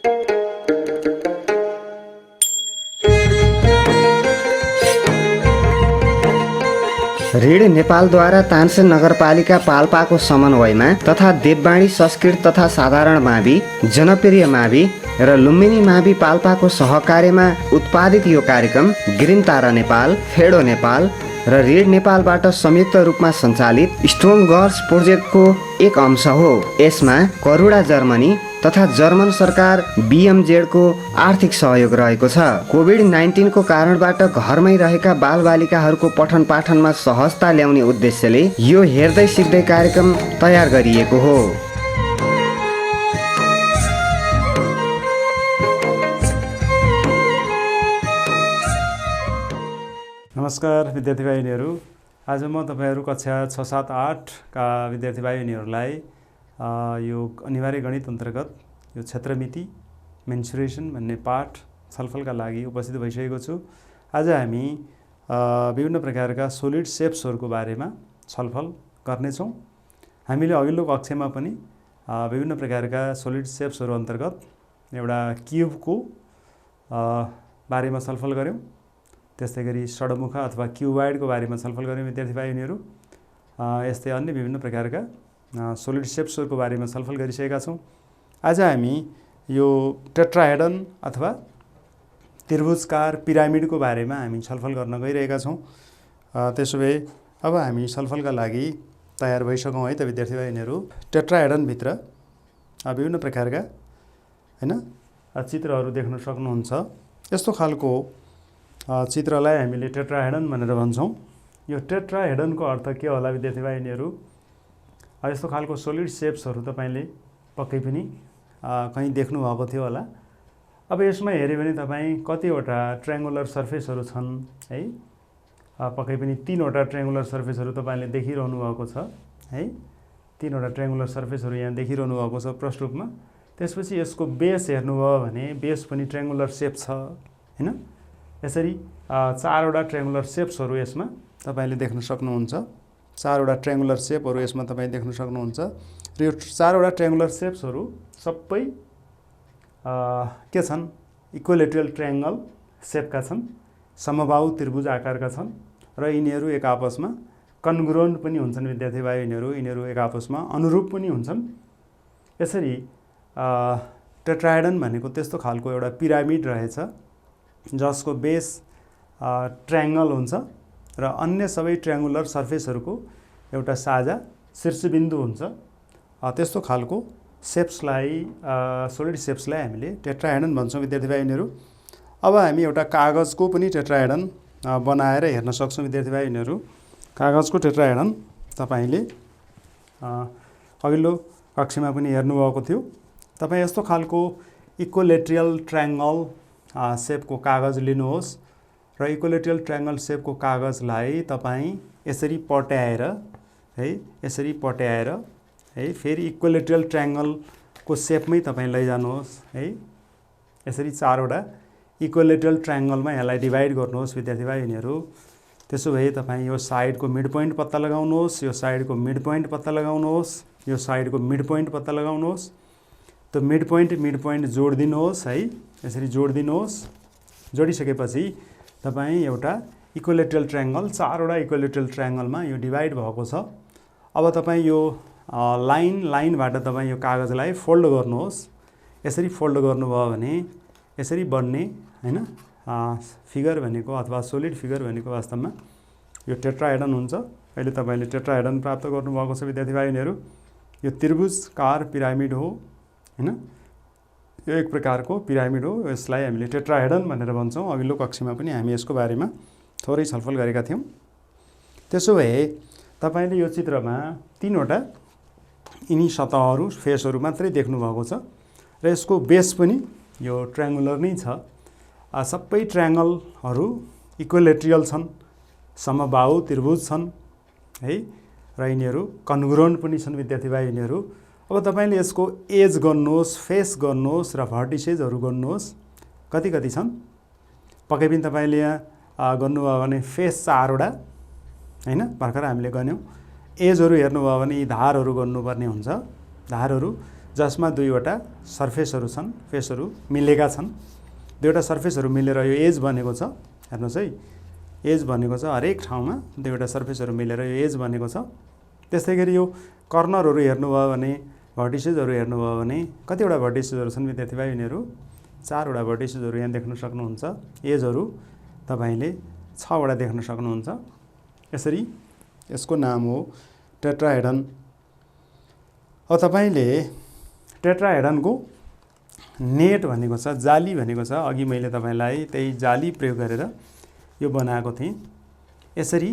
ऋण नेपालद्वारा तानसेन नगरपालिका पाल्पाको समन्वयमा तथा देववाणी संस्कृत तथा साधारण मावि, जनप्रिय मावि र लुम्बिनी मावि पाल्पाको सहकार्यमा उत्पादित यो कार्यक्रम ग्रिन तारा नेपाल, फेडो नेपाल र ऋण नेपालबाट संयुक्त रूपमा सञ्चालित स्ट्रङ गर्ल्स प्रोजेक्टको एक अंश हो। यसमा करुणा जर्मनी तथा जर्मन सरकार BMZ को आर्थिक सहयोग रहेको छ। कोभिड-19 को कारणबाट घरमै रहेका बालबालिकाहरूको पठन पाठनमा सहजता ल्याउने उद्देश्यले यो हेर्दै सिक्दै कार्यक्रम तयार गरिएको हो। नमस्कार विद्यार्थी भाइ बहिनीहरू, आज म तपाईहरु कक्षा 6, 7, 8 का विद्यार्थी भाइ बहिनीहरूलाई यो अनिवार्य गणित अन्तर्गत यो क्षेत्रमिति मेन्सुरेसन भन्ने पाठ छलफलका लागि उपस्थित भइसकेको छु। आज हामी विभिन्न प्रकारका सोलिड शेप्सहरूको बारेमा छलफल गर्नेछौँ। हामीले अघिल्लो कक्षामा पनि विभिन्न प्रकारका सोलिड शेप्सहरू अन्तर्गत एउटा क्युबको बारेमा छलफल गर्यौँ। त्यस्तै गरी षड्मुख अथवा क्युबॉइडको बारेमा छलफल गर्यौँ विद्यार्थी भाइ बहिनीहरू। यस्तै अन्य विभिन्न प्रकारका सोलिड शेप्सहरूको बारेमा छलफल गरिसकेका छौँ। आज हामी यो टेट्राहेड्रन अथवा त्रिभुजकार पिरामिडको बारेमा हामी छलफल गर्न गइरहेका छौँ। त्यसो भए अब हामी छलफलका लागि तयार भइसकौँ है त विद्यार्थी भाइ बहिनीहरू। टेट्राहेड्रन भित्र विभिन्न प्रकारका चित्रहरू देख्न सक्नुहुन्छ। यस्तो खालको चित्रलाई हामीले टेट्राहेड्रन भनेर भन्छौँ। यो टेट्राहेड्रनको अर्थ के होला विद्यार्थी भाइ बहिनीहरू? यस्तो खालको सोलिड शेप्सहरू तपाईले पक्कै पनि कहीँ देख्नु भएको थियो होला। अब यसमा हेर्यो भने तपाईँ कतिवटा ट्रायंगुलर सर्फेसहरू छन् है। पक्कै पनि 3वटा ट्रायंगुलर सर्फेसहरू तपाईले देखिरहनु भएको छ है। 3वटा ट्रायंगुलर सर्फेसहरू यहाँ देखिरहनु भएको छ प्रष्ठरूपमा। त्यसपछि यसको बेस हेर्नुभयो भने बेस पनि ट्रायंगुलर शेप छ हैन। यसरी 4वटा ट्रायंगुलर शेप्सहरू यसमा तपाईले देख्न सक्नुहुन्छ। 4वटा ट्रायंगुलर शेपहरू यसमा तपाईँ देख्न सक्नुहुन्छ। र यो 4वटा ट्रायंगुलर शेप्सहरू सबै के छन्? इक्विलेटरल ट्रायंगल शेपका छन्, समबाहु त्रिभुज आकारका छन् र यिनीहरू एक आपसमा कन्ग्रुएन्ट पनि हुन्छन् विद्यार्थी भाइ बहिनीहरू। यिनीहरू एक आपसमा अनुरूप पनि हुन्छन्। यसरी टेट्राहेड्रन भनेको त्यस्तो खालको एउटा पिरामिड रहेछ जसको बेस ट्रायंगल हुन्छ र अन्य सबै ट्रायंगुलर सर्फेसहरूको एउटा साझा शीर्षबिन्दु हुन्छ। त्यस्तो खालको शेप्सलाई सोलिड शेप्सलाई हामीले टेट्राहेड्रन भन्छौँ विद्यार्थी भाइ बहिनीहरू। अब हामी एउटा कागजको पनि टेट्राहेड्रन बनाएर हेर्न सक्छौँ विद्यार्थी भाइ बहिनीहरू। कागजको टेट्राहेड्रन तपाईले अघिल्लो कक्षामा पनि हेर्नुभएको थियो। तपाईँ यस्तो खालको इक्विलेटरल ट्रायंगल शेपको कागज लिनुहोस् र इक्विलेटरल ट्रायंगल शेपको कागजलाई तपाईँ यसरी पट्याएर है, यसरी पट्याएर है, फेरि इक्विलेटरल ट्रायंगलको शेपमै तपाईँ लैजानुहोस् है। यसरी 4वटा इक्विलेटरल ट्रायंगलमा यसलाई डिभाइड गर्नुहोस् विद्यार्थी भाइ बहिनीहरू। त्यसो भए तपाईँ यो साइडको मिड पोइन्ट पत्ता लगाउनुहोस्, यो साइडको मिड पोइन्ट पत्ता लगाउनुहोस्, यो साइडको मिड पोइन्ट पत्ता लगाउनुहोस्। त्यो मिड पोइन्ट जोडिदिनुहोस् है। यसरी जोडिदिनुहोस्। जोडिसकेपछि तपाईँ एउटा इक्विलेटरल ट्रायंगल 4वटा इक्विलेटरल ट्रायंगलमा यो डिभाइड भएको छ। अब तपाईँ यो लाइनबाट तपाईँ यो कागजलाई फोल्ड गर्नुहोस्। यसरी फोल्ड गर्नुभयो भने यसरी बन्ने हैन फिगर भनेको अथवा सोलिड फिगर भनेको वास्तवमा यो टेट्राहेड्रन हुन्छ। अहिले तपाईले टेट्राहेड्रन प्राप्त गर्नुभएको छ विद्यार्थी भाइ बहिनीहरू। यो त्रिभुजकार पिरामिड हो हैन। यो एक प्रकारको पिरामिड हो। यसलाई हामीले टेट्राहेड्रन भनेर भन्छौँ। अघिल्लो कक्षामा पनि हामी यसको बारेमा थोरै छलफल गरेका थियौँ। त्यसो भए तपाईले यो चित्रमा 3वटा यिनी सतहहरू फेसहरू मात्रै देख्नु भएको छ र यसको बेस पनि यो ट्रायंगुलर नै छ। सबै ट्रायंगलहरू इक्विलेटरल छन्, समबाहु त्रिभुज छन् है र यिनीहरू कन्ग्रुएन्ट पनि छन् विद्यार्थी भाइ बहिनीहरू। अब तपाईले यसको एज गर्नुहोस्, फेस गर्नुहोस् र भर्टिसेजहरू गर्नुहोस्। कति छन्? पक्कै पनि तपाईले यहाँ गर्नुभयो भने फेस 4वटा हैन, भर्खर हामीले गन्यौँ। एजहरू हेर्नुभयो भने यी धारहरू गर्नुपर्ने हुन्छ। धारहरू जसमा दुईवटा सर्फेसहरू छन्, फेसहरू मिलेका छन्। दुईवटा सर्फेसहरू मिलेर यो एज बनेको छ। हेर्नुहोस् है, एज बनेको छ, हरेक ठाउँमा दुईवटा सर्फेसहरू मिलेर यो एज बनेको छ। त्यस्तै गरी यो कर्नरहरू हेर्नुभयो भने, भर्टिसेसहरू हेर्नुभयो भने कतिवटा भर्टिसेसहरू छन् विद्यार्थी भाइ? यिनीहरू 4वटा भर्टिसेसहरू यहाँ देख्न सक्नुहुन्छ। एजहरू तपाईँले 6वटा देख्न सक्नुहुन्छ। यसरी यसको नाम हो टेट्राहेड्रन। अब तपाईँले टेट्राहेड्रनको नेट भनेको छ, जाली भनेको छ। अघि मैले तपाईँलाई त्यही जाली प्रयोग गरेर यो बनाएको थिएँ। यसरी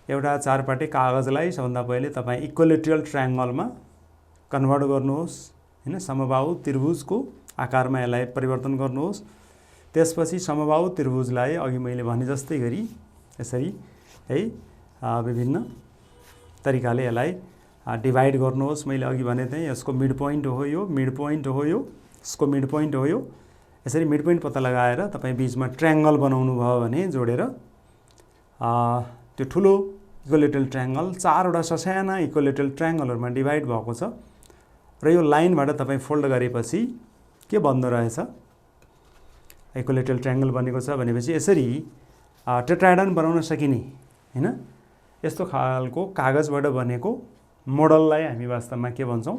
एउटा चारपाटे कागजलाई सबभन्दा पहिले तपाईँ इक्विलेटरल ट्रायङ्गलमा कन्भर्ट गर्नुहोस्, हैन? समबाहु त्रिभुजको आकारमा यसलाई परिवर्तन गर्नुहोस्। त्यसपछि समबाहु त्रिभुजलाई अघि मैले भने जस्तै गरी यसरी है विभिन्न तरिकाले यसलाई डिभाइड गर्नुहोस्। मैले अघि भने थिएँ यसको मिड पोइन्ट हो यो, मिड पोइन्ट हो यो, यसको मिड पोइन्ट हो यो। यसरी मिड पोइन्ट पत्ता लगाएर तपाईँ बिचमा ट्रायङ्गल बनाउनु भयो भने जोडेर त्यो ठुलो इक्विलेटरल ट्रायङ्गल 4वटा ससाना इक्विलेटरल ट्रायङ्गलहरूमा डिभाइड भएको छ। र यो लाइनबाट तपाईँ फोल्ड गरेपछि के बन्द रहेछ? इक्विलेटरल ट्रायङ्गल बनेको छ भनेपछि यसरी टेट्राहेड्रन बनाउन सकिने, हैन? यस्तो खालको कागजबाट बनेको मोडललाई हामी वास्तवमा के भन्छौँ?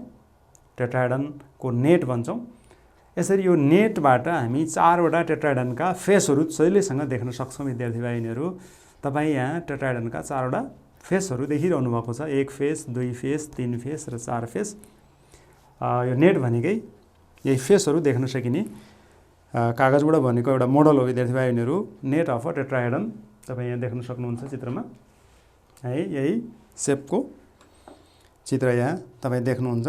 टेट्राहेड्रनको नेट भन्छौँ। यसरी यो नेटबाट हामी 4वटा टेट्राहेड्रनका फेसहरू सजिलैसँग देख्न सक्छौँ विद्यार्थी भाइ। यिनीहरू तपाईँ यहाँ टेट्राहेड्रनका 4वटा फेसहरू देखिरहनु भएको छ। 1 फेस, 2 फेस, 3 फेस र 4 फेस। यो नेट भनेकै यही फेसहरू देख्न सकिने कागजबाट बनेको एउटा मोडल हो विद्यार्थी भाइ। यिनीहरू नेट अफ अ टेट्राहेड्रन तपाईँ यहाँ देख्न सक्नुहुन्छ चित्रमा है। यही सेपको चित्र यहाँ तपाईँ देख्नुहुन्छ।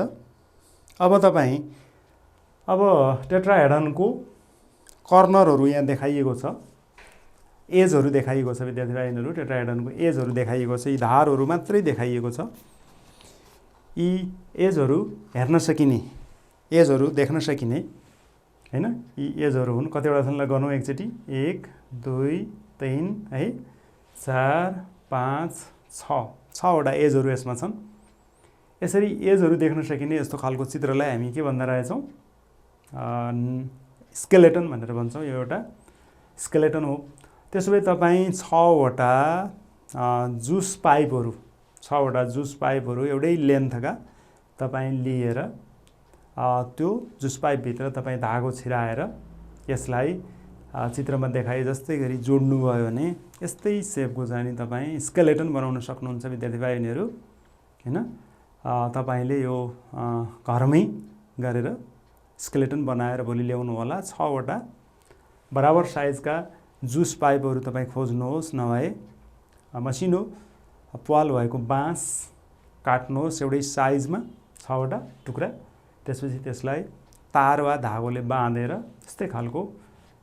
अब टेट्राहेड्रनको कर्नरहरू यहाँ देखाइएको छ, एजहरू देखाइएको छ विद्यार्थी भाइ। यिनीहरू टेट्राहेड्रनको एजहरू देखाइएको छ, यी धारहरू मात्रै देखाइएको छ। यी एजहरू हेर्न सकिने, एजहरू देख्न सकिने, हैन? यी एजहरू हुन्। कतिवटा छन् ल गरौँ एकचोटि? 1 2 3 है, 4 5 6, 6वटा एजहरू यसमा छन्। यसरी एजहरू देख्न सकिने यस्तो खालको चित्रलाई हामी के भन्दा रहेछौँ? स्केलेटन भनेर भन्छौँ। यो एउटा स्केलेटन हो। त्यसो भए तपाईँ 6वटा जुस पाइपहरू, 6वटा जुस पाइपहरू एउटै लेन्थका तपाईँ लिएर त्यो जुस पाइपभित्र तपाईँ धागो छिराएर यसलाई चित्रमा देखाए जस्तै गरी जोड्नुभयो भने यस्तै सेपको चाहिँ नि तपाईँ स्केलेटन बनाउन सक्नुहुन्छ विद्यार्थी भाइ। यिनीहरू हैन? तपाईँले यो घरमै गरेर स्केलेटन बनाएर भोलि ल्याउनु होला। 6वटा बराबर साइजका जुस पाइपहरू तपाईँ खोज्नुहोस्, नभए मसिनो प्वाल भएको बाँस काट्नुहोस् एउटै साइजमा 6वटा टुक्रा। त्यसपछि त्यसलाई तार वा धागोले बाँधेर यस्तै खालको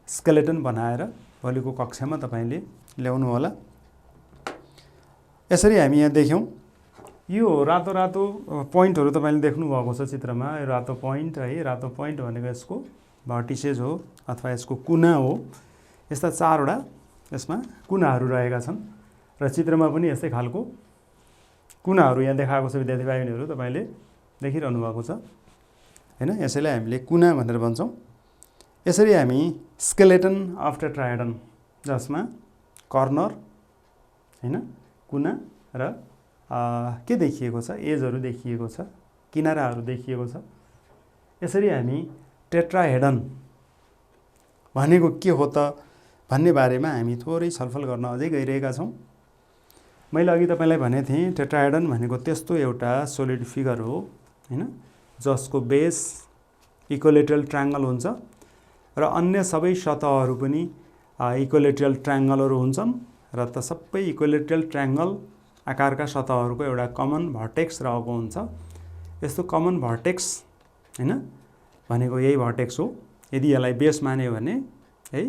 स्केलेटन बनाएर भोलिको कक्षामा तपाईँले ल्याउनु होला। यसरी हामी यहाँ देख्यौँ यो रातो रातो पोइन्टहरू तपाईँले देख्नुभएको छ चित्रमा। यो रातो पोइन्ट है, रातो पोइन्ट भनेको यसको भर्टिसेस हो अथवा यसको कुना हो। यस्ता 4वटा यसमा कुनाहरू रहेका छन् र चित्रमा पनि यस्तै खालको कुनाहरू यहाँ देखाएको छ विद्यार्थी भाइ। यिनीहरू तपाईँले देखिरहनु भएको छ, हैन? यसैलाई हामीले कुना भनेर भन्छौँ। यसरी हामी स्केलेटन अफ टेट्राहेड्रन जसमा कर्नर, हैन, कुना र के देखिएको छ? एजहरू देखिएको छ, किनाराहरू देखिएको छ। यसरी हामी टेट्राहेड्रन भनेको के हो त भन्ने बारेमा हामी थोरै छलफल गर्न अझै गइरहेका छौँ। मैले अघि तपाईँलाई भने थिएँ टेट्राहेड्रन भनेको त्यस्तो एउटा सोलिड फिगर हो, हैन, जसको बेस इक्विलेटरल ट्रायङ्गल हुन्छ र अन्य सबै सतहहरू पनि इक्विलेटरल ट्रायङ्गलहरू हुन्छन् र त सबै इक्विलेटरल ट्रायङ्गल आकारका सतहहरूको एउटा कमन भर्टेक्स रहेको हुन्छ। यस्तो कमन भर्टेक्स, हैन, भनेको यही भर्टेक्स हो। यदि यसलाई बेस मान्यो भने है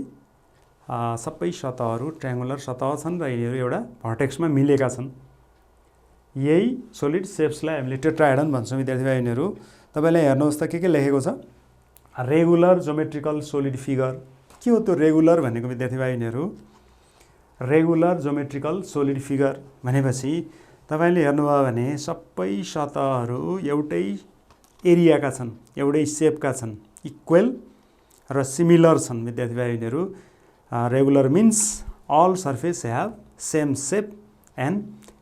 सबै सतहहरू ट्रायङ्गुलर सतह छन् र यिनीहरू एउटा भर्टेक्समा मिलेका छन्। यही सोलिड सेप्सलाई हामीले टेट्राहेड्रन भन्छौँ विद्यार्थी भाइ। यिनीहरू तपाईँलाई हेर्नुहोस् त के लेखेको छ? Regular geometrical solid figure. के हो त्यो रेगुलर भनेको विद्यार्थी भाइ? यिनीहरू रेगुलर जोमेट्रिकल सोलिड फिगर भनेपछि तपाईँले हेर्नुभयो भने सबै सतहहरू एउटै एरियाका छन्, एउटै सेपका छन्, इक्वल र सिमिलर छन् विद्यार्थी भाइ बहिनीहरू। Regular means all surface have same shape and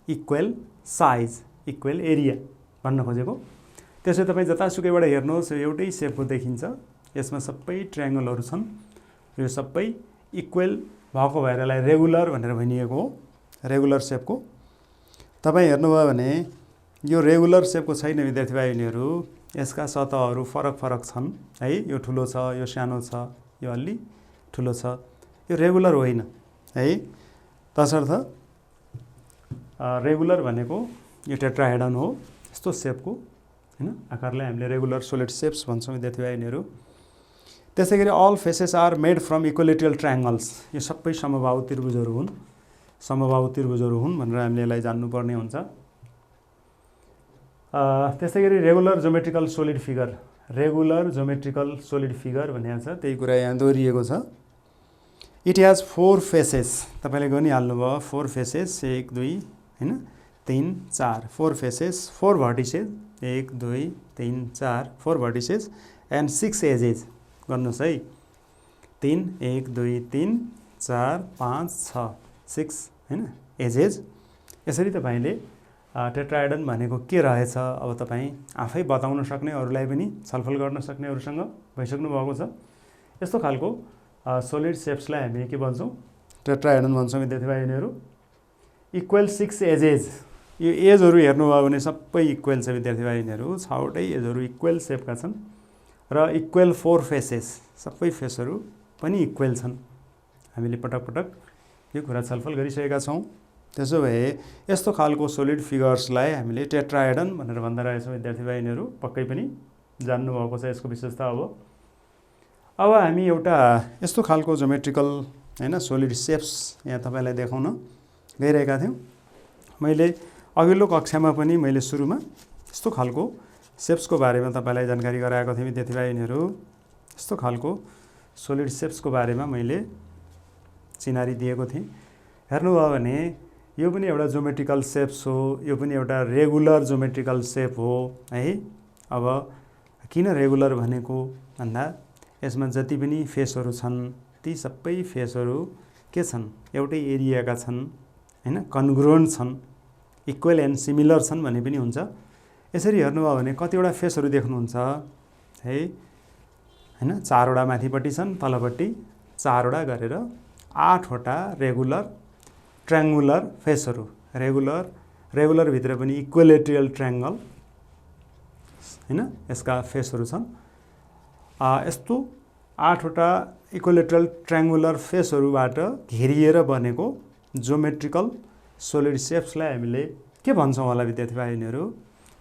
equal size, equal area भन्न खोजेको। त्यसै तपाईँ जतासुकैबाट हेर्नुहोस् एउटै सेपको देखिन्छ, यसमा सबै ट्रायङ्गलहरू छन्, यो सबै इक्वल भएको भएर यसलाई रेगुलर भनेर भनिएको हो। रेगुलर सेपको तपाईँ हेर्नुभयो भने यो रेगुलर सेपको छैन विद्यार्थी भाइ बहिनीहरू, यसका सतहहरू फरक फरक छन् है, यो ठुलो छ, यो सानो छ, यो अलि ठुलो छ, यो रेगुलर होइन है। तसर्थ रेगुलर भनेको यो टेट्राहेड्रन हो, यस्तो सेपको हैन आकारलाई हामीले रेगुलर सोलिड सेप्स भन्छौँ विद्यार्थी भाइ बहिनीहरू। त्यसै गरी all faces are made from equilateral triangles, यो सबै समबाहु त्रिभुजहरू हुन्, समबाहु त्रिभुजहरू हुन् भनेर हामीले यसलाई जान्नुपर्ने हुन्छ। त्यसै गरी regular geometrical solid figure, regular geometrical solid figure भनेको छ, त्यही कुरा यहाँ दोहोरिएको छ। इट हेज 4 फेसेस, तपाईँले गनिहाल्नु भयो 4 फेसेस, 1 2 हैन 3 4, 4 faces, 4 vertices, 1 2 3 4, 4 vertices and 6 edges. गर्नुहोस् है, 3 1 2 3 4 5 6 6 हैन एजेज। यसरी तपाईँले टेट्राहेड्रन भनेको के रहेछ अब तपाईँ आफै बताउन सक्ने, अरूलाई पनि छलफल गर्न सक्ने अरूसँग भइसक्नु भएको छ। यस्तो खालको सोलिड सेप्सलाई हामी के भन्छौँ, टेट्राहेड्रन भन्छौँ विद्यार्थी भाइ बहिनीहरू। इक्वल 6 एजेज, यो एजहरू हेर्नुभयो भने सबै इक्वल छ विद्यार्थी भाइ बहिनीहरू, 6वटै एजहरू इक्वल सेपका छन् र इक्वल 4 फेसेस, सबै फेसहरू पनि इक्वल छन्। हामीले पटक पटक यो कुरा छलफल गरिसकेका छौँ। त्यसो भए यस्तो खालको सोलिड फिगर्सलाई हामीले टेट्राहेड्रन भनेर भन्दा रहेछौँ विद्यार्थी भाइ बहिनीहरू, पक्कै पनि जान्नुभएको छ यसको विशेषता। अब हामी एउटा यस्तो खालको जोमेट्रिकल हैन सोलिड सेप्स यहाँ तपाईँलाई देखाउन गइरहेका थियौँ। मैले अघिल्लो कक्षामा पनि मैले सुरुमा यस्तो खालको सेप्सको बारेमा तपाईँलाई जानकारी गराएको थिएँ विद्यार्थी भाइ बहिनीहरू। यस्तो खालको सोलिड सेप्सको बारेमा मैले चिनारी दिएको थिएँ। हेर्नुभयो भने यो पनि एउटा जोमेट्रिकल सेप्स हो, यो पनि एउटा रेगुलर जोमेट्रिकल सेप हो है। अब किन रेगुलर भनेको भन्दा यसमा जति पनि फेसहरू छन् ती सबै फेसहरू के छन्, एउटै एरियाका छन् हैन, कन्ग्रुएन्ट छन्, इक्वल एन्ड सिमिलर छन् भने पनि हुन्छ। यसरी हेर्नुभयो भने कतिवटा फेसहरू देख्नुहुन्छ है हैन, 4वटा माथिपट्टि छन्, तलपट्टि 4वटा गरेर 8वटा रेगुलर ट्रायङ्गुलर फेसहरू, रेगुलर भित्र पनि इक्विलेटरल ट्रायङ्गल हैन यसका फेसहरू छन्। यस्तो 8वटा इक्विलेटरल ट्रायङ्गुलर फेसहरूबाट घेरिएर बनेको जोमेट्रिकल सोलिड सेप्सलाई हामीले के भन्छौँ होला विद्यार्थी भाइ बहिनीहरू?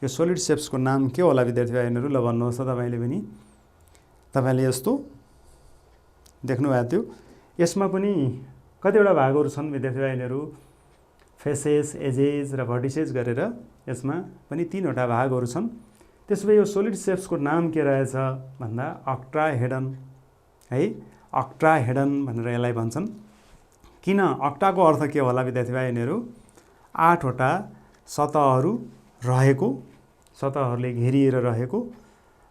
यो सोलिड सेप्सको नाम के होला विद्यार्थी भाइ बहिनीहरू? ल भन्नुहोस् त तपाईँले पनि। तपाईँले यस्तो देख्नुभएको थियो, यसमा पनि कतिवटा भागहरू छन् विद्यार्थी भाइ बहिनीहरू, फेसेस, एजेज र भर्टिसेस गरेर यसमा पनि 3वटा भागहरू छन्। त्यसो भए यो सोलिड सेप्सको नाम के रहेछ भन्दा अक्टाहेड्रन है, अक्टाहेड्रन भनेर यसलाई भन्छन्। किन अक्टाको अर्थ के होला विद्यार्थी भाइ बहिनीहरू? 8वटा सतहहरू रहेको, सतहहरूले घेरिएर रहेको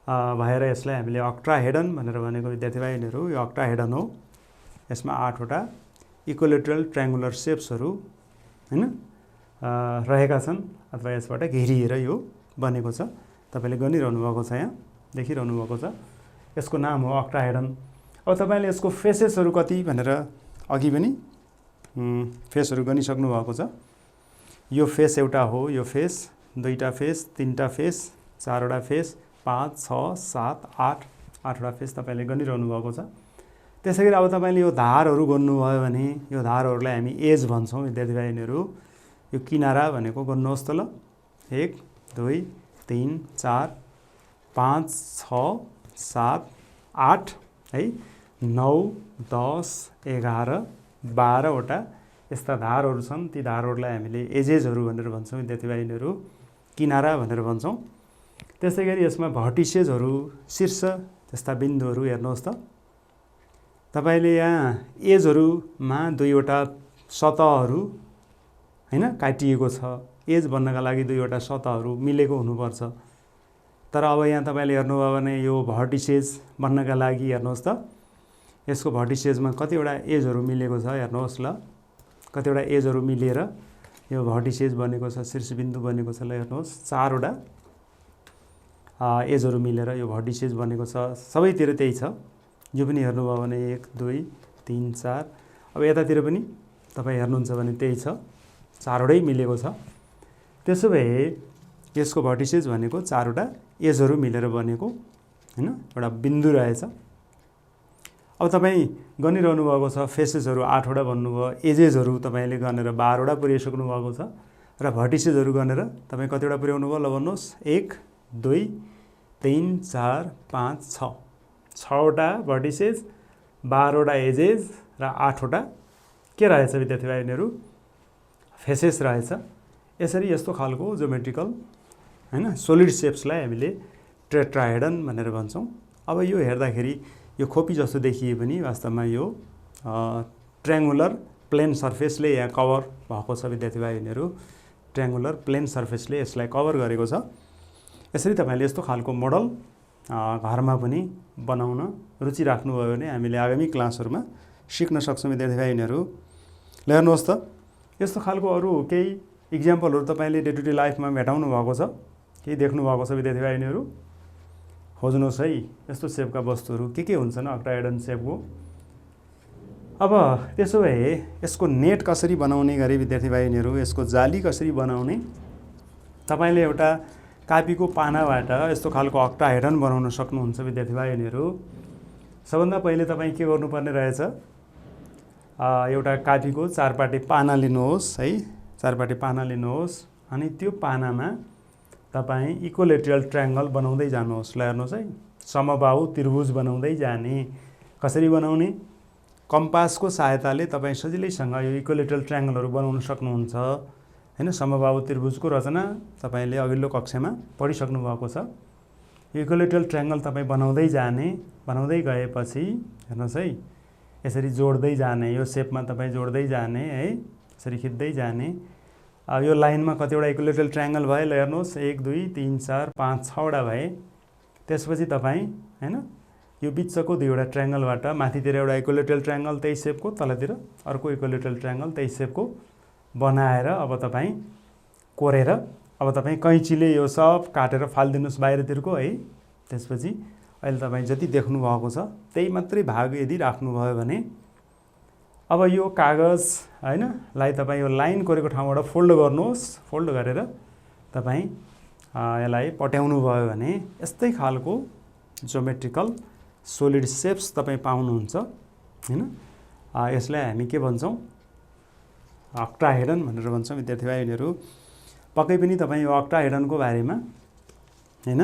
भएर यसलाई हामीले अक्टाहेड्रन भनेर भनेको विद्यार्थी भाइ बहिनीहरू। यो अक्टाहेड्रन हो, यसमा 8वटा इक्विलेटरल ट्रायङ्गुलर सेप्सहरू हैन रहेका छन् अथवा यसबाट घेरिएर यो बनेको छ। तपाईँले गनिरहनु भएको छ, यहाँ देखिरहनु भएको छ, यसको नाम हो अक्टाहेड्रन। अब तपाईँले यसको फेसेसहरू कति भनेर अघि पनि फेसहरू गनिसक्नु भएको छ। यो फेस एउटा हो, यो फेस, 2टा फेस, 3टा फेस, 4वटा फेस, 5 6 7 8, 8वटा फेस तपाईँले गनिरहनु भएको छ। त्यसै गरी अब तपाईँले यो धारहरू गर्नुभयो भने यो धारहरूलाई हामी एज भन्छौँ विद्यार्थी भाइ बहिनीहरू। यो किनारा भनेको गर्नुहोस् त ल, 1 2 3 4 5 6 7 8 है, 9 10 11 12वटा यस्ता धारहरू छन्। ती धारहरूलाई हामीले एजेजहरू भनेर भन्छौँ विद्यार्थी भाइ बहिनीहरू, किनारा भनेर भन्छौँ। त्यसै गरी यसमा भर्टिसेसहरू, शीर्ष त्यस्ता बिन्दुहरू हेर्नुहोस् त, तपाईँले यहाँ एजहरूमा 2वटा सतहहरू हैन काटिएको छ। एज बन्नका लागि 2वटा सतहहरू मिलेको हुनुपर्छ तर अब यहाँ तपाईँले हेर्नुभयो भने यो भर्टिसेज बन्नका लागि हेर्नुहोस् त यसको भर्टिसेजमा कतिवटा एजहरू मिलेको छ हेर्नुहोस् ल कतिवटा एजहरू मिलेर यो भर्टिसेज बनेको छ शीर्षबिन्दु बनेको छ ल हेर्नुहोस् 4वटा एजहरू मिलेर यो भर्टिसेज बनेको छ सबैतिर त्यही छ यो पनि हेर्नुभयो भने 1 2 3 4 अब यतातिर पनि तपाईँ हेर्नुहुन्छ भने त्यही छ 4वटै मिलेको छ त्यसो भए यसको भर्टिसेज भनेको 4वटा एजहरू मिलेर बनेको हैन एउटा बिन्दु रहेछ अब तपाईँ गनिरहनु भएको छ फेसेसहरू 8वटा भन्नुभयो एजेसहरू तपाईँले गनेर 12वटा पुर्याइसक्नु भएको छ र भर्टिसेजहरू गनेर तपाईँ कतिवटा पुर्याउनु भयो ल भन्नुहोस् 1 2 3 4 5 6 6वटा भर्टिसेज 12वटा एजेस र 8वटा के रहेछ विद्यार्थी भाइहरु फेसेस रहेछ यसरी यस्तो खालको ज्योमेट्रिकल हैन सोलिड शेप्सलाई हामीले टेट्राहेड्रन भनेर भन्छौं अब यो हेर्दाखेरि यो खोपी जस्तो देखिए पनि वास्तवमा यो ट्रायंगुलर प्लेन सर्फेसले यहाँ कभर भएको छ विद्यार्थी भाइहरु ट्रायंगुलर प्लेन सर्फेसले यसलाई कभर गरेको छ यसरी तपाईले यस्तो खालको मोडल घरमा पनि बनाउन रुचि राख्नुभयो भने हामीले आगामी क्लासहरुमा सिक्न सक्छौं विद्यार्थी भाइहरु ल हेर्नुहोस् त यस्तो खालको अरु केही एक्जाम्पलहरु तपाईले डे टु डे लाइफमा भेटाउनु भएको छ केही देख्नु भएको छ विद्यार्थी भाइहरु खोज्नुहोस् है यस्तो शेपका वस्तुहरु के हुन्छन् अक्टाहेड्रन शेपको अब त्यसो भए यसको नेट कसरी बनाउने गरे विद्यार्थी भाइहरु यसको जाली कसरी बनाउने तपाईले एउटा कापीको पानाबाट यस्तो खालको अक्टाहेड्रन बनाउन सक्नुहुन्छ विद्यार्थी भाइहरु सबभन्दा पहिले तपाई के गर्नुपर्ने रहेछ एउटा कापीको चारपाटे पाना लिनुहोस् है चारपाटे पाना लिनुहोस् अनि त्यो पानामा तपाई इक्विलेटरल ट्रायंगल बनाउँदै जानुहोस् ल हेर्नुहोस् है समबाहु त्रिभुज बनाउँदै जाने कसरी बनाउने कम्पासको सहायताले तपाई सजिलैसँग यो इक्विलेटरल ट्रायंगलहरु बनाउन सक्नुहुन्छ हैन समबाहु त्रिभुजको रचना तपाईले अघिल्लो कक्षामा पढिसक्नु भएको छ इक्विलेटरल ट्रायंगल तपाई बनाउँदै जाने बनाउँदै गएपछि हेर्नुहोस् है यसरी जोड्दै जाने यो शेपमा तपाई जोड्दै जाने है यसरी खिच्दै जाने यो लाइनमा कतिवटा इक्विलेटरल ट्रायंगल भए ल हेर्नुहोस् 1 2 3 4 5 6 वटा भए त्यसपछि तपाई हैन यो बीचको दुईवटा ट्रायंगलबाट माथितिर एउटा इक्विलेटरल ट्रायंगल त्यही शेपको तलतिर अर्को इक्विलेटरल ट्रायंगल त्यही शेपको बनाएर अब तपाई कोरेर अब तपाई कैंचीले यो सब काटेर फाल्दिनुस् बाहिरतिरको है त्यसपछि अहिले तपाई जति देख्नु भएको छ त्यही मात्रै भाग यदि राख्नु भयो भने अब यो कागज हैन लाई तपाई यो लाइन कोरेको ठाउँबाट फोल्ड गर्नुहोस् फोल्ड गरेर तपाई यसलाई पट्याउनु भयो भने यस्तै खालको ज्योमेट्रिकल सोलिड शेप्स तपाई पाउनुहुन्छ हैन यसलाई हामी के भन्छौं अक्टाहेड्रन भनेर भन्छौं विद्यार्थी भाइहरु पक्कै पनि तपाई यो अक्टाहेड्रनको बारेमा हैन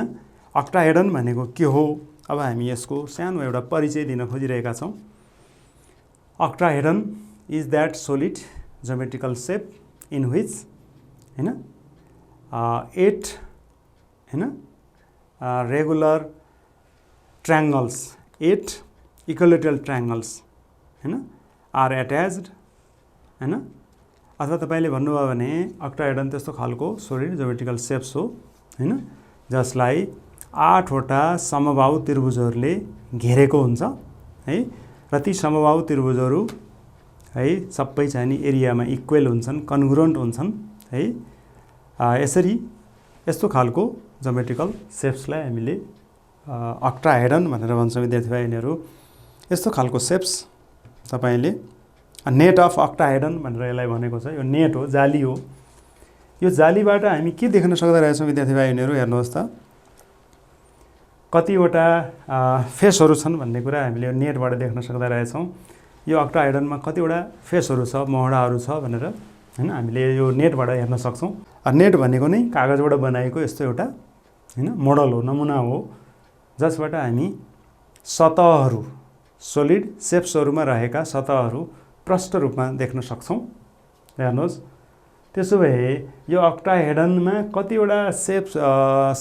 अक्टाहेड्रन भनेको के हो अब हामी यसको सानो एउटा परिचय दिन खोजिरहेका छौं octahedron is that solid geometrical shape in which हैन 8 हैन regular triangles 8 equilateral triangles हैन are attached हैन अथवा तपाईले भन्नुभयो भने octahedron त्यस्तो खालको solid geometrical shapes हो हैन जसलाई 8 वटा समबाहु त्रिभुजहरुले घेरेको हुन्छ है र ती समबाहु त्रिभुजहरु है सबै चाहिँ नि एरियामा इक्वल हुन्छन् कन्ग्रुएन्ट हुन्छन् है यसरी यस्तो खालको ज्योमेट्रिकल शेप्सलाई हामीले अक्टाहेड्रन भनेर भन्छौं विद्यार्थी भाइहरु यस्तो खालको शेप्स तपाईले नेट अफ अक्टाहेड्रन भनेर यसलाई भनेको छ यो नेट हो जाली हो यो जालीबाट हामी के देख्न सक्दै रहेछौं विद्यार्थी भाइहरु हेर्नुहोस् त कतिवटा फेसहरु छन् भन्ने कुरा हामीले यो नेटबाट देख्न सक्दै रहेछौं यो अक्टाहेड्रनमा कतिवटा फेसहरु छ मोहडाहरु छ भनेर हैन हामीले यो नेटबाट हेर्न सक्छौं नेट भनेको नै कागजबाट बनाएको यस्तो एउटा हैन मोडल हो नमुना हो जसबाट हामी सतहहरु सोलिड शेप्सहरुमा रहेका सतहहरु प्रष्ट रूपमा देख्न सक्छौं हेर्नुहोस् त्यसो भए यो अक्टाहेड्रनमा कतिवटा शेप्स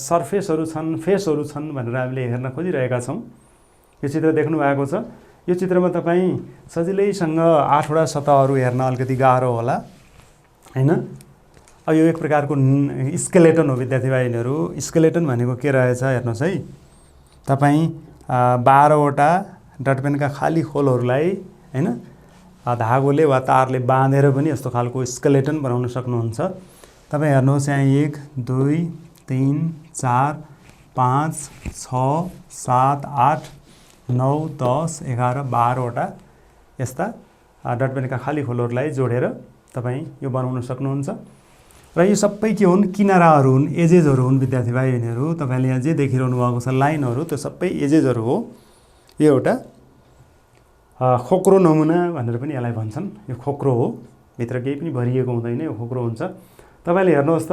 सर्फेसहरु छन् फेसहरु छन् भनेर हामीले हेर्न खोजिरहेका छौं यो चित्र देख्नु भएको छ यो चित्रमा तपाई सजिलैसँग 8 वटा सतहहरु हेर्न अलिकति गाह्रो होला हैन अब यो एक प्रकारको स्केलेटन हो विद्यार्थी भाइहरू। स्केलेटन भनेको के रहेछ हेर्नुहोस् है, तपाईँ 12वटा डटपेनका खाली खोलहरूलाई हैन धागोले वा तारले बाँधेर पनि यस्तो खालको स्केलेटन बनाउन सक्नुहुन्छ। तपाईँ हेर्नुहोस् यहाँ 1 2 3 4 5 6 7 8 9 10 11 12वटा यस्ता डटपेनका खाली खोलहरूलाई जोडेर तपाईँ यो बनाउन सक्नुहुन्छ। र यो सबै के हुन्, किनाराहरू हुन्, एजेजहरू हुन् विद्यार्थी भाइ बहिनीहरू। तपाईँले यहाँ जे देखिरहनु भएको छ लाइनहरू, त्यो सबै एजेजहरू हो। यो एउटा खोक्रो नमुना भनेर पनि यसलाई भन्छन्। यो खोक्रो हो, भित्र केही पनि भरिएको हुँदैन, यो खोक्रो हुन्छ। तपाईँले हेर्नुहोस् त,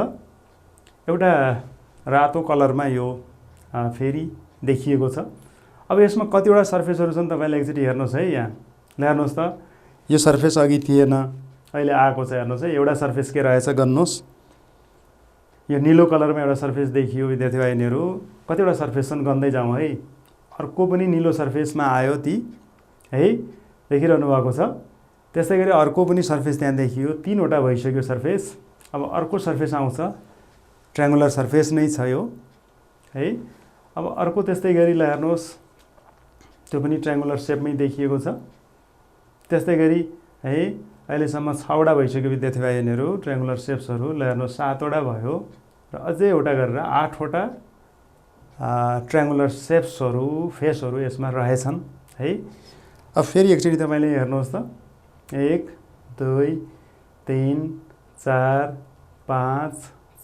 एउटा रातो कलरमा यो फेरि देखिएको छ। अब यसमा कतिवटा सर्फेसहरू छन् तपाईँले एकचोटि हेर्नुहोस् है। यहाँ हेर्नुहोस् त, यो सर्फेस अघि थिएन, अहिले आएको छ। हेर्नुहोस् है, एउटा सर्फेस के रहेछ गर्नुहोस्, यो निलो कलरमा एउटा सर्फेस देखियो विद्यार्थी भाइहरू। कतिवटा सर्फेस छन् गन्दै जाउँ है। अर्को पनि निलो सर्फेसमा आयो ती है, देखिरहनु भएको छ। त्यस्तै गरी अर्को पनि सर्फेस त्यहाँ देखियो, 3वटा भइसक्यो सर्फेस। अब अर्को सर्फेस आउँछ, ट्रायङ्गुलर सर्फेस नै छ यो है। अब अर्को त्यस्तै गरी ल हेर्नुहोस्, त्यो पनि ट्रायङ्गुलर सेपमै देखिएको छ। त्यस्तै गरी है अहिलेसम्म 6वटा भइसक्यो विद्यार्थी भाइहरू ट्रायङ्गुलर सेप्सहरू। ल हेर्नुहोस् 7वटा भयो र अझै एउटा गरेर 8वटा ट्रायङ्गुलर सेप्सहरू फेसहरू यसमा रहेछन् है। अब फेरि एकचोटि तपाईँले हेर्नुहोस् त, 1 2 3 4 5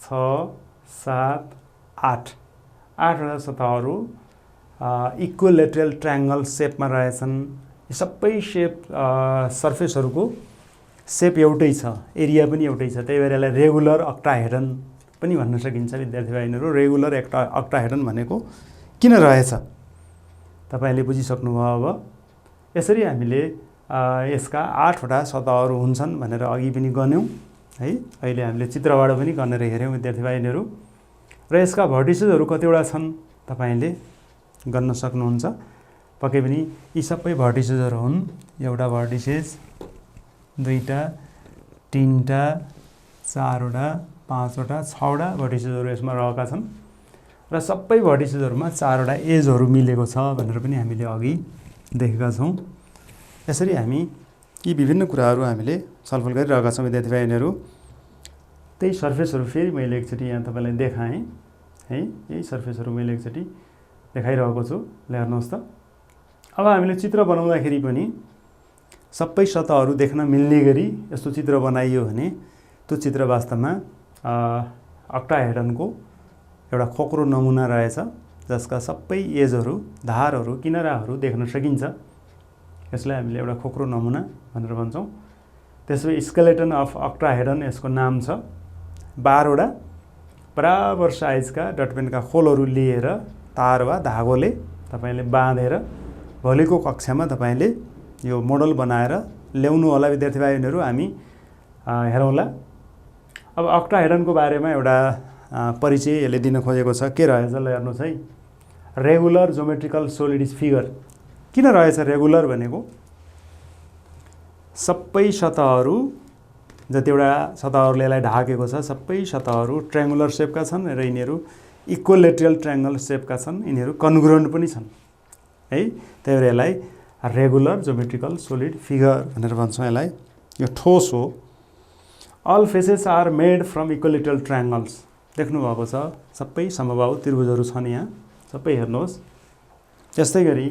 6 7 8 8वटा सतहहरू इक्विलेटरल ट्रायङ्गल सेपमा रहेछन्। यो सबै सर्फेसहरूको सेप एउटै छ, एरिया पनि एउटै छ। त्यही भएर यसलाई रेगुलर अक्टाहेड्रन पनि भन्न सकिन्छ विद्यार्थी भाइहरू। रेगुलर अक्टाहेड्रन भनेको किन रहेछ तपाईँले बुझिसक्नुभयो। अब यसरी हामीले यसका 8वटा सतहहरू हुन्छन् भनेर अघि पनि गन्यौँ है। अहिले हामीले चित्रबाट पनि गनेर हेऱ्यौँ विद्यार्थी भाइहरू। र यसका भर्टिसेसहरू कतिवटा छन् तपाईँले गर्न सक्नुहुन्छ। पक्कै पनि यी सबै भर्टिसेसहरू हुन्। एउटा भर्टिसेस, 2टा, 3टा, 4वटा, 5वटा, 6वटा भर्टिसेसहरू यसमा रहेका छन्। र सबै भर्टिसेसहरूमा 4वटा एजहरू मिलेको छ भनेर पनि हामीले अघि देखेका छौँ। यसरी हामी यी विभिन्न कुराहरू हामीले छलफल गरिरहेका छौँ विद्यार्थी भाइहरू। त्यही सर्फेसहरू फेरि मैले एकचोटि यहाँ तपाईँलाई देखाएँ है। यही सर्फेसहरू मैले एकचोटि देखाइरहेको छु। ल हेर्नुहोस् त, अब हामीले चित्र बनाउँदाखेरि पनि सबै सतहहरू देख्न मिल्ने गरी यस्तो चित्र बनाइयो भने त्यो चित्र वास्तवमा अक्टाहेड्रनको एउटा खोक्रो नमुना रहेछ, जसका सबै एजहरू, धारहरू, किनाराहरू देख्न सकिन्छ। यसलाई हामीले एउटा खोक्रो नमुना भनेर भन्छौँ। त्यसो स्केलेटन अफ अक्टाहेड्रन यसको नाम छ। 12वटा बराबर साइजका डटपेनका खोलहरू लिएर तार वा धागोले तपाईँले बाँधेर भोलिको कक्षामा तपाईँले यो मोडल बनाएर ल्याउनु होला विद्यार्थी भाइहरू। हामी हेरौँला। अब अक्टाहेड्रनको बारेमा एउटा परिचय यसले दिन खोजेको छ। के रहेछ ल हेर्नुहोस् है। Regular geometrical solid figure. किन रहेछ रेगुलर भनेको, सबै सतहहरू, जतिवटा सतहहरूले यसलाई ढाकेको छ सबै सतहहरू ट्रायङ्गुलर सेपका छन् र यिनीहरू इक्विलेटरल ट्रायङ्गल सेपका छन्। यिनीहरू कन्ग्रुएन्ट पनि छन् है। त्यही भएर यसलाई रेगुलर ज्योमेट्रिकल सोलिड फिगर भनेर भन्छौँ यसलाई। यो ठोस हो। All faces are made from equilateral triangles. देख्नुभएको छ सबै समबाहु त्रिभुजहरू छन् यहाँ, सबै हेर्नुहोस्। त्यस्तै गरी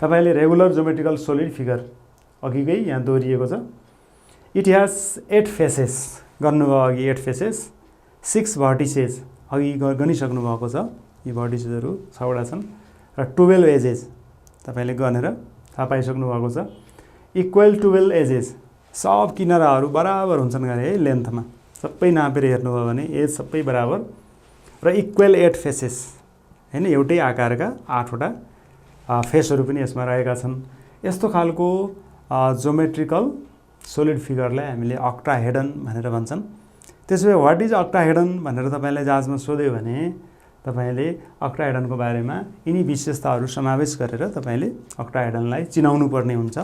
तपाईँले रेगुलर ज्योमेट्रिकल सोलिड फिगर अघिकै यहाँ दोहोरिएको छ। It has 8 faces. गर्नुभयो अघि 8 फेसेस, 6 भर्टिसेस अघि गनिसक्नु भएको छ। यी भर्टिसेसहरू 6वटा छन् र 12 एजेस तपाईँले गनेर थाहा पाइसक्नु भएको छ। इक्वल 12 एजेस, सब किनाराहरू बराबर हुन्छन् गरे है लेन्थमा। सबै नापेर हेर्नुभयो भने एज सबै बराबर र इक्वल 8 फेसेस हैन, एउटै आकारका 8वटा फेसहरू पनि यसमा रहेका छन्। यस्तो खालको ज्योमेट्रिकल सोलिड फिगरलाई हामीले अक्टाहेड्रन भनेर भन्छन्। त्यसो भए व्हाट इज अक्टाहेड्रन भनेर तपाईँलाई जाँचमा सोध्यो भने तपाईँले अक्टाहेड्रनको बारेमा यिनी विशेषताहरू समावेश गरेर तपाईँले अक्टाहेड्रनलाई चिनाउनु पर्ने हुन्छ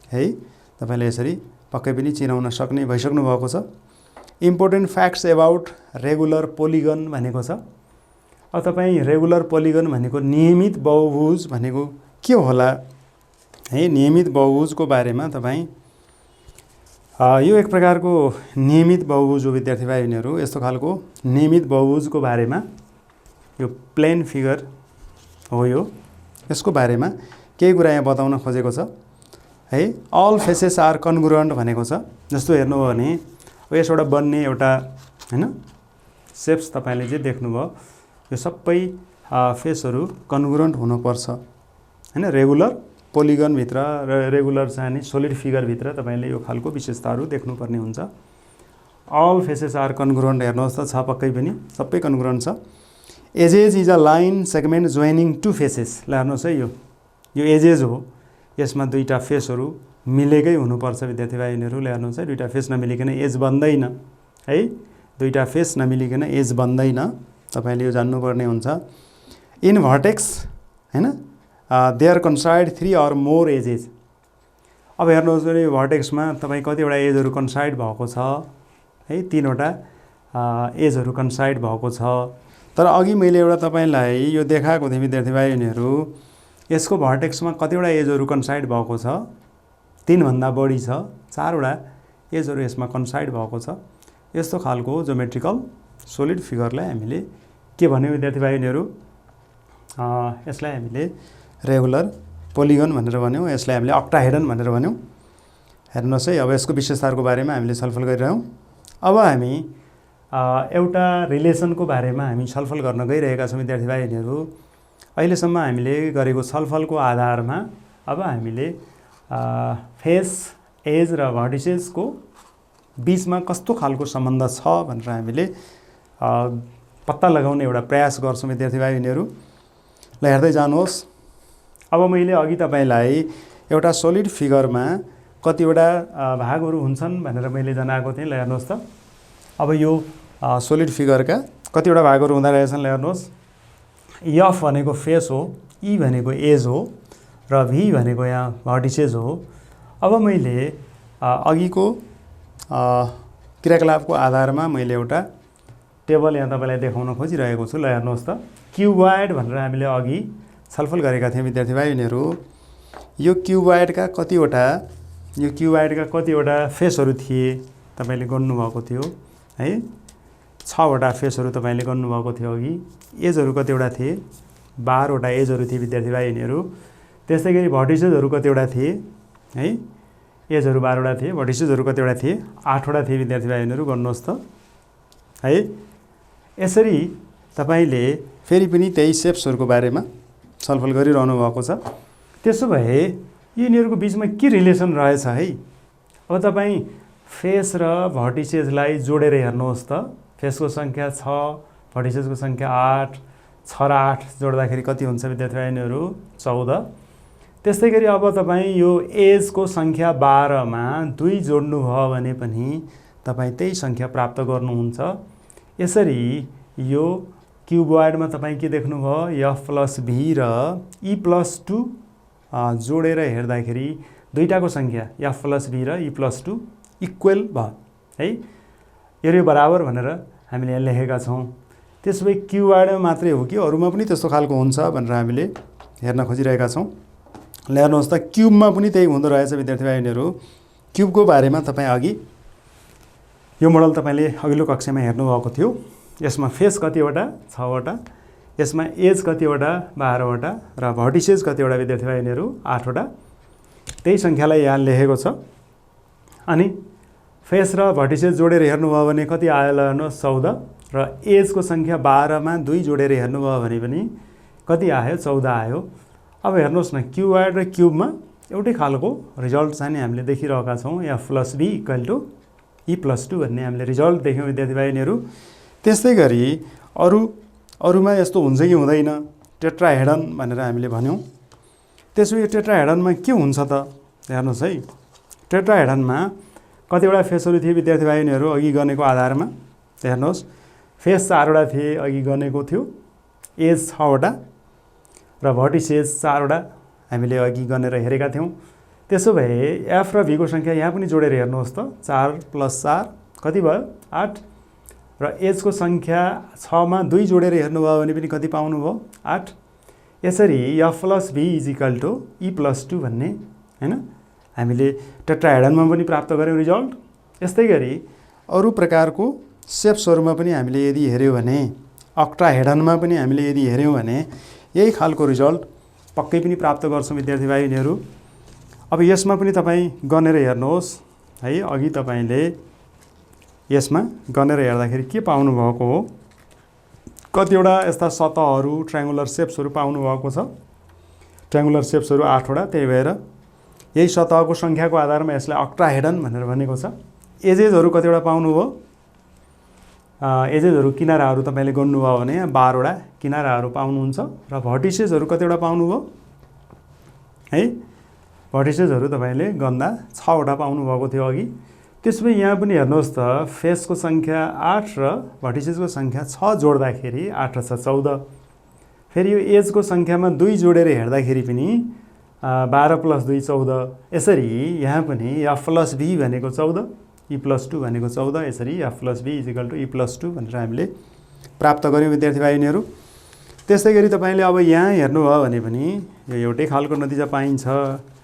है। तपाईँले यसरी पक्कै पनि चिनाउन सक्ने भइसक्नु भएको छ। Important facts about regular polygon भनेको छ। अब तपाईँ रेगुलर पोलिगन भनेको नियमित बहुभुज भनेको के होला है, नियमित बहुभुजको बारेमा तपाईँ यो एक प्रकारको नियमित बहुभुज हो विद्यार्थी भाइ बहिनीहरू। यस्तो खालको नियमित बहुभुजको बारेमा यो प्लेन फिगर हो, यसको बारेमा केही कुरा यहाँ बताउन खोजेको छ है। अल फेसेस आर कन्ग्रुएन्ट भनेको छ। जस्तो हेर्नुभयो भने यसबाट बन्ने एउटा हैन सेप्स तपाईँले जे देख्नुभयो यो सबै फेसहरू कन्ग्रुएन्ट हुनुपर्छ हैन। रेगुलर पोलिगनभित्र र रेगुलर चाहिँ सोलिड फिगरभित्र तपाईँले यो खालको विशेषताहरू देख्नुपर्ने हुन्छ। अल फेसेस आर कन्ग्रुएन्ट हेर्नुहोस् त छ, पक्कै पनि सबै कन्ग्रुएन्ट छ। Edges is a line segment joining two faces. ल हेर्नुहोस् है, यो एजेज हो, यसमा दुईवटा फेसहरू मिलेकै हुनुपर्छ विद्यार्थी भाइ बहिनीहरू। ल हेर्नुहोस् है, दुईवटा फेस नमिलिकन एज बन्दैन है, दुईवटा फेस नमिलिकन एज बन्दैन, तपाईँले यो जान्नुपर्ने हुन्छ। इन भर्टेक्स हैन there coincide 3 or more edges. अब हेर्नुहोस् यो भर्टेक्समा तपाईँ कतिवटा एजहरू कन्साइड भएको छ है, 3वटा एजहरू कन्साइड भएको छ। तर अघि मैले एउटा तपाईँलाई यो देखाएको थिएँ विद्यार्थी भाइ बहिनीहरू, यसको भर्टेक्समा कतिवटा एजहरू कन्साइड भएको छ, 3 भन्दा बढी छ, 4वटा एजहरू यसमा कन्साइड भएको छ। यस्तो खालको ज्योमेट्रिकल सोलिड फिगरलाई हामीले के भन्यौँ विद्यार्थी भाइ बहिनीहरू, यसलाई हामीले रेगुलर पोलिगन भनेर भन्यौँ, यसलाई हामीले अक्टाहेड्रन भनेर भन्यौँ। हेर्नुहोस् है, अब यसको विशेषताहरूको बारेमा हामीले छलफल गरिरहौँ। अब हामी एउटा रिलेसनको बारेमा हामी छलफल गर्न गइरहेका छौँ विद्यार्थी भाइ बहिनीहरू। अहिलेसम्म हामीले गरेको छलफलको आधारमा अब हामीले फेस, एज र भर्टिसेसको बिचमा कस्तो खालको सम्बन्ध छ भनेर हामीले पत्ता लगाउने एउटा प्रयास गर्छौँ विद्यार्थी भाइ बहिनीहरू। ल हेर्दै जानुहोस्। अब मैले अघि तपाईँलाई एउटा सोलिड फिगरमा कतिवटा भागहरू हुन्छन् भनेर मैले जनाएको थिएँ। ल हेर्नुहोस् त, अब यो सोलिड फिगरका कतिवटा भागहरू हुँदो रहेछन्। ल हेर्नुहोस्, एफ भनेको फेस हो, ई भनेको एज हो र भी भनेको यहाँ भर्टिसेस हो। अब मैले अघिको क्रियाकलापको आधारमा मैले एउटा टेबल यहाँ तपाईँलाई देखाउन खोजिरहेको छु। ल हेर्नुहोस् त, क्युबोइड भनेर हामीले अघि छलफल गरेका थियौँ विद्यार्थी भाइ बहिनीहरू। यो क्युबोइडका कतिवटा फेसहरू थिए तपाईँले गर्नुभएको थियो है, 6वटा फेसहरू तपाईँले गर्नुभएको थियो अघि। एजहरू कतिवटा थिए, 12वटा एजहरू थिए विद्यार्थी भाइ बहिनीहरू। त्यस्तै गरी भर्टिसेसहरू कतिवटा थिए है, एजहरू 12वटा थिए, भर्टिसेसहरू कतिवटा थिए, 8वटा थिए विद्यार्थी भाइ बहिनीहरू। गर्नुहोस् त है। यसरी तपाईँले फेरि पनि त्यही सेप्सहरूको बारेमा छलफल गरिरहनु भएको छ। त्यसो भए यिनीहरूको बिचमा के रिलेसन रहेछ है। अब तपाईँ फेस र भर्टिसेसलाई जोडेर हेर्नुहोस् त, फेसको सङ्ख्या 6, भर्टिसेसको सङ्ख्या 8, 6 र 8 जोड्दाखेरि कति हुन्छ विद्यार्थी भाइ बहिनीहरू, 14। त्यस्तै गरी अब तपाईँ यो एजको सङ्ख्या 12मा 2 जोड्नुभयो भने पनि तपाईँ त्यही सङ्ख्या प्राप्त गर्नुहुन्छ। यसरी यो क्युबोइडमा तपाईँ के देख्नुभयो, एफ प्लस भी र ई प्लस 2 जोडेर हेर्दाखेरि दुईटाको सङ्ख्या एफ प्लस भी र ई प्लस 2 इक्वल भयो है, यो बराबर भनेर हामीले यहाँ लेखेका छौँ। त्यसो भए क्युबोइडमा मात्रै हो कि अरूमा पनि त्यस्तो खालको हुन्छ भनेर हामीले हेर्न खोजिरहेका छौँ। ल हेर्नुहोस् त, क्युबमा पनि त्यही हुँदो रहेछ विद्यार्थी भाइ बहिनीहरू। क्युबको बारेमा तपाईँ अघि यो मोडल तपाईँले अघिल्लो कक्षामा हेर्नुभएको थियो। यसमा फेस कतिवटा, 6वटा, यसमा एज कतिवटा, 12वटा र भर्टिसेस कतिवटा विद्यार्थी भाइ बहिनीहरू, 8वटा। त्यही सङ्ख्यालाई यहाँ लेखेको छ। अनि फेस र भर्टिसेस जोडेर हेर्नुभयो भने कति आयो, ल हेर्नुहोस् 14 र एजको सङ्ख्या 12मा 2 जोडेर हेर्नुभयो भने पनि कति आयो, 14 आयो। अब हेर्नुहोस् न, क्युबोइड र क्युबमा एउटै खालको रिजल्ट चाहिँ हामीले देखिरहेका छौँ, F plus V equal to E plus 2 भन्ने हामीले रिजल्ट देख्यौँ विद्यार्थी भाइ बहिनीहरू। त्यस्तै गरी अरूमा यस्तो हुन्छ कि हुँदैन, टेट्राहेड्रन भनेर हामीले भन्यौँ। त्यसो यो टेट्राहेड्रनमा के हुन्छ त हेर्नुहोस् है। टेट्राहेड्रनमा कतिवटा फेसहरू थिए विद्यार्थी भाइ बहिनीहरू अघि गनेको आधारमा। हेर्नुहोस्, फेस 4वटा थिए अघि गनेको थियो, एज 6वटा र भर्टिसेस 4वटा हामीले अघि गनेर हेरेका थियौँ। त्यसो भए एफ र भीको सङ्ख्या यहाँ पनि जोडेर हेर्नुहोस् त, 4 + 4 कति भयो 8 र एजको सङ्ख्या 6 मा 2 जोडेर हेर्नुभयो भने पनि कति पाउनुभयो 8। यसरी f + b = e + 2 भन्ने हैन हामीले टेट्राहेड्रनमा पनि प्राप्त गर्यौं रिजल्ट। यस्तै गरी अरु प्रकारको सेप्सहरुमा पनि हामीले यदि हेर्यौं भने अक्टाहेड्रनमा पनि हामीले यदि हेर्यौं भने यही खालको रिजल्ट पक्कै पनि प्राप्त गर्छौं विद्यार्थी भाइ बहिनीहरु। अब यसमा पनि तपाई गनेर हेर्नुहोस् है। अघि तपाईले यसमा गनेर हेर्दाखेरि के पाउनु भएको हो, कतिवटा यस्ता सतहहरु ट्रायंगुलर शेप्सहरु पाउनु भएको छ। ट्रायंगुलर शेप्सहरु 8 वटा, त्यही भएर यही सतहको संख्याको आधारमा यसलाई अक्टाहेड्रन भनेर भनेको छ। एजेसहरु कतिवटा पाउनु भयो, एजेसहरु किनाराहरु तपाईले गर्नुभयो भने 12 वटा किनाराहरु पाउनुहुन्छ र भर्टिसेसहरु कतिवटा पाउनुभयो है। भर्टिसेसहरु तपाईले गर्दा 6 वटा पाउनु भएको थियो अघि। त्यसमै यहाँ पनि हेर्नुहोस् त फेसको संख्या 8 र भर्टिसेसको संख्या 6 जोड्दाखेरि 8 र 6 14। फेरि यो एजको संख्यामा 2 जोडेर हेर्दाखेरि पनि 12 + 2 14। यसरी यहाँ पनि f + b भनेको 14, e + 2 भनेको 14। यसरी f + b = e + 2 भनेर हामीले प्राप्त गर्यौं विद्यार्थी भाइ बहिनीहरु। त्यस्तै गरी तपाईले अब यहाँ हेर्नुभयो भने पनि यो एउटै खालको नतिजा पाइन्छ।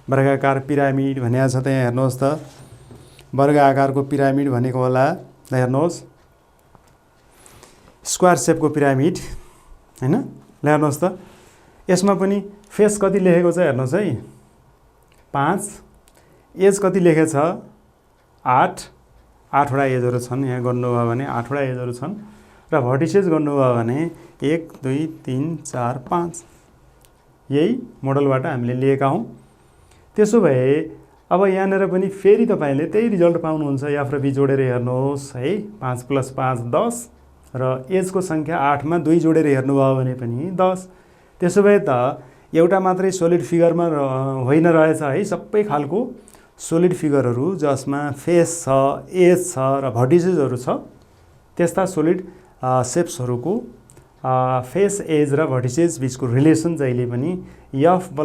वर्गाकार पिरामिड भनेको छ, त्यहाँ हेर्नुहोस् त वर्ग आकारको पिरामिड भनेको होला, हेर्नुहोस् स्क्वायर शेपको पिरामिड हैन। ल हेर्नुहोस् त यसमा पनि फेस कति लेखेको छ हेर्नुहोस् है 5, एज कति लेखेको छ 8, 8 वटा एजहरु छन्। यहाँ गर्नुभयो भने 8 वटा एजहरु छन् र भर्टिसेस गर्नुभयो भने 1 2 3 4 5 यही मोडलबाट हामीले लिएका हौं। त्यसो भए अब यहाँनेर पनि फेरि तपाईले त्यही रिजल्ट पाउनुहुन्छ। f र b जोडेर हेर्नुहोस् है, 5 + 5 10 र एजको संख्या 8 मा 2 जोडेर हेर्नुभयो भने पनि 10। त्यसो भए त एउटा मात्रै सोलिड फिगरमा होइन रहेछ है, सबै खालको सोलिड फिगरहरु जसमा फेस छ, एज छ र भर्टिसेसहरु छ, त्यस्ता सोलिड शेप्सहरुको फेस, एज र भर्टिसेस बीचको रिलेसन जहिले पनि f +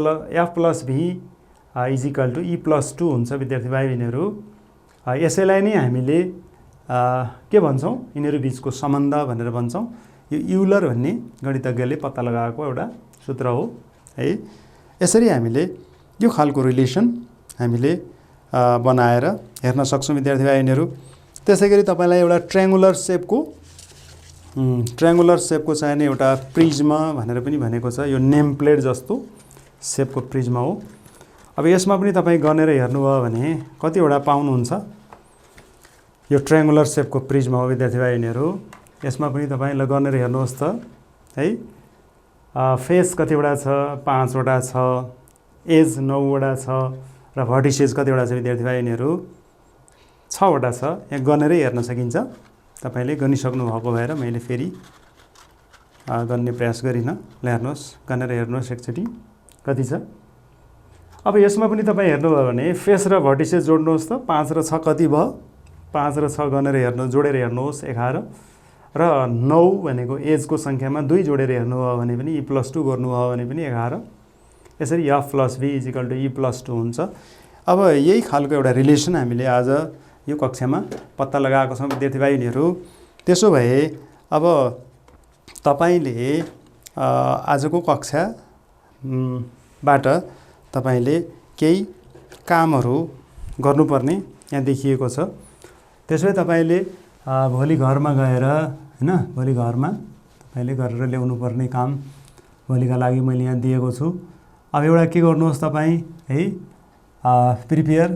b = e + 2 हुन्छ विद्यार्थी भाइ बहिनीहरु। यसैलाई नै हामीले के भन्छौं, यिनीहरु बीचको सम्बन्ध भनेर भन्छौं। यो युलर भन्ने गणितज्ञले पत्ता लगाएको एउटा सूत्र हो है। यसरी हामीले यो खालको रिलेसन हामीले बनाएर हेर्न सक्छौं विद्यार्थी भाइ बहिनीहरु। त्यसैगरी तपाईलाई एउटा ट्रायंगुलर शेपको चाहिने एउटा प्रिज्म भनेर पनि भनेको छ। यो नेम प्लेट जस्तो शेपको प्रिज्म हो। अब यसमा पनि तपाई गनेर हेर्नुभयो भने कतिवटा पाउनुहुन्छ। यो ट्रायंगुलर शेपको प्रिज्म हो विद्यार्थी भाइ बहिनीहरु। यसमा पनि तपाई गनेर हेर्नुहोस् त है। फेस कतिवटा छ 5 वटा छ, एज 9 वटा छ र भर्टिसेस कतिवटा छ विद्यार्थी भाइ बहिनीहरु 6 वटा छ। यहाँ गनेरै हेर्न सकिन्छ। तपाईले गनिसक्नु भएको भएर मैले फेरि गर्ने प्रयास गरिन। ल हेर्नुहोस्, गनेर हेर्नुहोस् एकचोटी कति छ। अब यसमा पनि तपाई हेर्नुभयो भने फेस र भर्टिसेस जोड्नुहोस् त 5 र 6 कति भयो, 5 र 6 गनेर हेर्नु जोडेर हेर्नुहोस् 11 र 9 भनेको एजको संख्यामा 2 जोडेर हेर्नुभयो भने पनि e + 2 गर्नुभयो भने पनि 11। यसरी f + b = e + 2 हुन्छ। अब यही खालको एउटा रिलेसन हामीले आज यो कक्षामा पत्ता लगाएको छौं विद्यार्थी भाइ बहिनीहरु। त्यसो भए अब तपाईले आजको कक्षा बाट तपाईले केही कामहरु गर्नुपर्ने यहाँ देखिएको छ। त्यसै तपाईले भोलि घरमा गएर हैन, भोलि घरमा तपाईले गरेर ल्याउनु पर्ने काम भोलिका लागि मैले यहाँ दिएको छु। अब एउटा के गर्नुहोस् तपाई है, prepare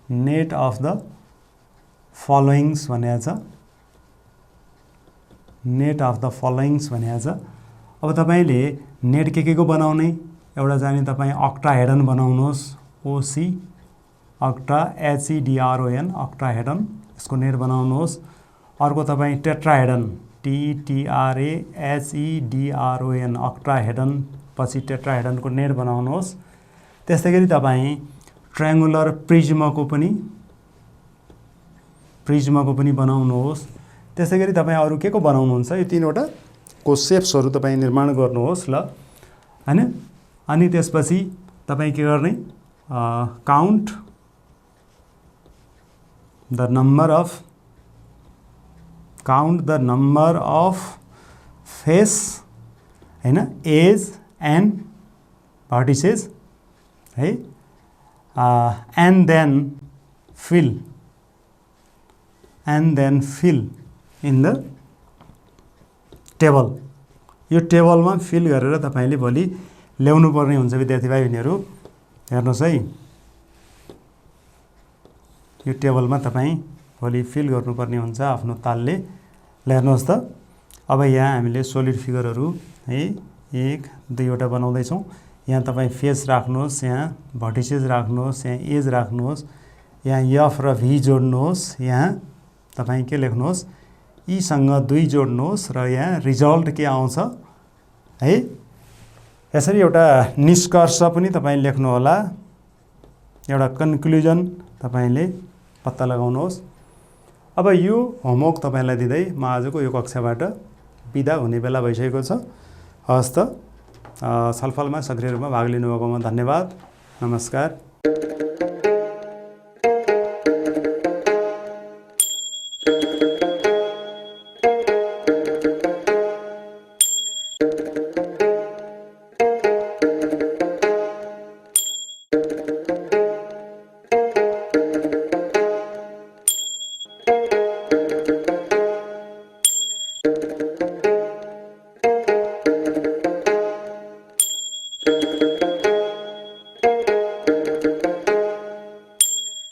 net of the followings भनेको छ। नेट अफ द फलोइङ्स भनेको छ। अब तपाईले नेट के को बनाउने, एउटा जाने तपाई अक्टाहेड्रन बनाउनुहोस्, OC अक्टा HEDRON अक्टाहेड्रन, यसको नेट बनाउनुहोस्। अर्को तपाई टेट्राहेड्रन TETRAHEDRON अक्टाहेड्रन पछि टेट्राहेड्रनको नेट बनाउनुहोस्। त्यसैगरी तपाई ट्रायंगुलर प्रिज्मको पनि बनाउनुहोस्। त्यसैगरी तपाई अरु के को बनाउनुहुन्छ, यो 3 वटा को शेप्सहरु तपाई निर्माण गर्नुहोस् ल हैन। अनि त्यसपछि तपाई के गर्ने, count the number of face हैन एज एन्ड भर्टिसेस है and then fill in the table. यो टेबलमा फिल गरेर तपाईले भोलि ल्याउनु पर्ने हुन्छ विद्यार्थी भाइ बहिनीहरू। हेर्नुहोस् है, यो टेबलमा तपाईँ भोलि फिल गर्नुपर्ने हुन्छ आफ्नो तालले। हेर्नुहोस् त, अब यहाँ हामीले सोलिड फिगरहरू है 1 2 वटा बनाउँदैछौँ। यहाँ तपाईँ फेस राख्नुहोस्, यहाँ भर्टिसेस राख्नुहोस्, यहाँ एज राख्नुहोस्, यहाँ एफ र भी जोड्नुहोस्, यहाँ तपाईँ के लेख्नुहोस् यीसँग 2 जोड्नुहोस् र यहाँ रिजल्ट के आउँछ है। यसरी एउटा निष्कर्ष पनि तपाईँ लेख्नुहोला, एउटा कन्क्लुजन तपाईले पत्ता लगाउनुहोस्। अब यो होमवर्क तपाईलाई दिँदै म आजको यो कक्षाबाट बिदा हुने बेला भइसकेको छ। हवस् त, छलफलमा सक्रिय रूपमा भाग लिनुभएकोमा धन्यवाद। नमस्कार।